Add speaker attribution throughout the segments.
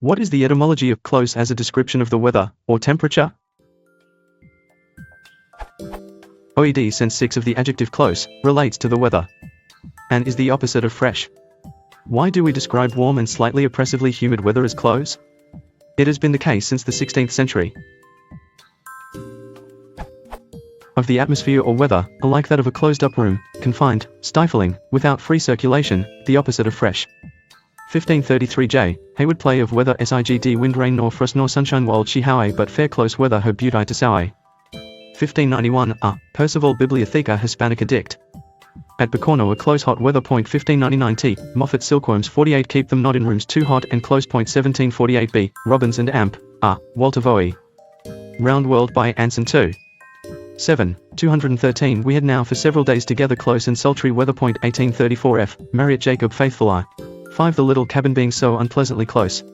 Speaker 1: What is the etymology of close as a description of the weather, or temperature? OED sense 6 of the adjective close relates to the weather and is the opposite of fresh. Why do we describe warm and slightly oppressively humid weather as close? It has been the case since the 16th century. Of the atmosphere or weather, alike that of a closed-up room, confined, stifling, without free circulation, the opposite of fresh. 1533 J. Hayward play of weather sigd wind rain nor frost nor sunshine wild she howe but fair close weather her beauty to sow. 1591 Percival Bibliotheca Hispanica dict. At Bacorno a close hot weather. 1599 T. Moffat silkworms 48 keep them not in rooms too hot and close. 1748 B. Robbins and Amp. Walter Voe. Round World by Anson 2. 7. 213 We had now for several days together close and sultry weather. 1834 F. Marriott Jacob Faithful I. 5 The little cabin being so unpleasantly close.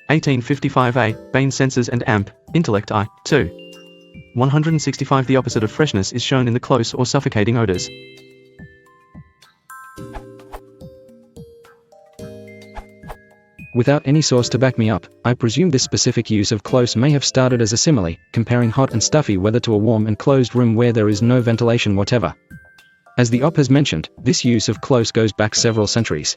Speaker 1: 1855 A. Bain Senses and Amp. Intellect I. 2. 165 The opposite of freshness is shown in the close or suffocating odors.
Speaker 2: Without any source to back me up, I presume this specific use of close may have started as a simile, comparing hot and stuffy weather to a warm and closed room where there is no ventilation whatever. As the op has mentioned, this use of close goes back several centuries.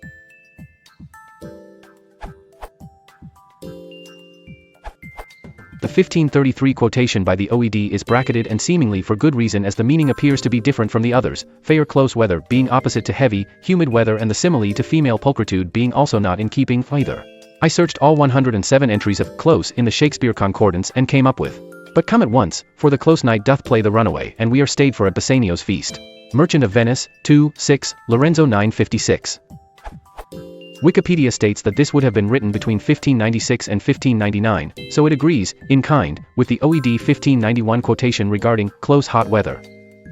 Speaker 3: The 1533 quotation by the OED is bracketed and seemingly for good reason, as the meaning appears to be different from the others, fair close weather being opposite to heavy, humid weather and the simile to female pulchritude being also not in keeping either. I searched all 107 entries of close in the Shakespeare Concordance and came up with, but come at once, for the close night doth play the runaway and we are stayed for a Bassanio's feast. Merchant of Venice, 2, 6, Lorenzo 956. Wikipedia states that this would have been written between 1596 and 1599, so it agrees, in kind, with the OED 1591 quotation regarding close hot weather.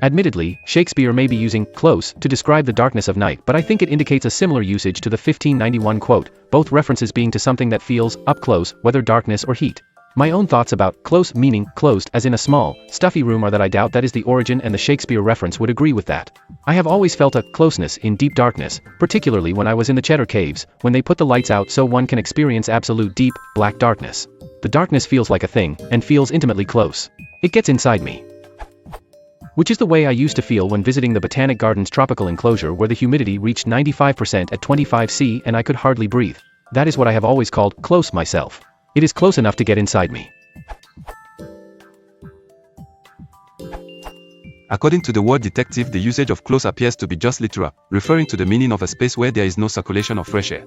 Speaker 3: Admittedly, Shakespeare may be using close to describe the darkness of night, but I think it indicates a similar usage to the 1591 quote, both references being to something that feels up close, whether darkness or heat. My own thoughts about close meaning closed as in a small, stuffy room are that I doubt that is the origin, and the Shakespeare reference would agree with that. I have always felt a closeness in deep darkness, particularly when I was in the Cheddar Caves, when they put the lights out so one can experience absolute deep, black darkness. The darkness feels like a thing, and feels intimately close. It gets inside me. Which is the way I used to feel when visiting the Botanic Gardens tropical enclosure where the humidity reached 95% at 25°C and I could hardly breathe. That is what I have always called close myself. It is close enough to get inside me.
Speaker 4: According to the word detective, the usage of close appears to be just literal, referring to the meaning of a space where there is no circulation of fresh air.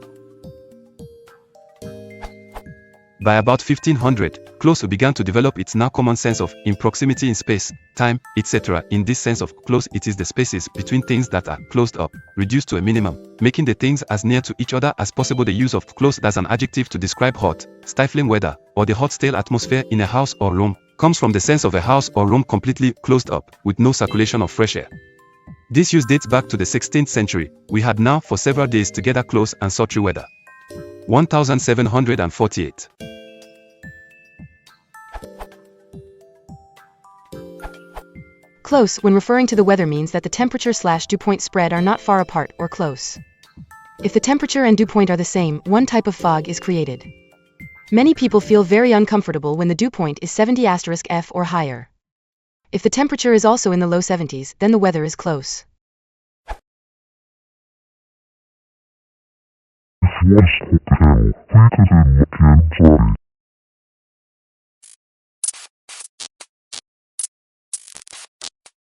Speaker 4: By about 1500, close began to develop its now common sense of in proximity in space, time, etc. In this sense of close, it is the spaces between things that are closed up, reduced to a minimum, making the things as near to each other as possible. The use of close as an adjective to describe hot, stifling weather, or the hot stale atmosphere in a house or room, comes from the sense of a house or room completely closed up, with no circulation of fresh air. This use dates back to the 16th century. We had now for several days together close and sultry weather. 1748.
Speaker 5: Close when referring to the weather means that the temperature/dew point spread are not far apart or close. If the temperature and dew point are the same, one type of fog is created. Many people feel very uncomfortable when the dew point is 70*F or higher. If the temperature is also in the low 70s, then the weather is close.
Speaker 6: This was Hotel, rated in Mackenzie.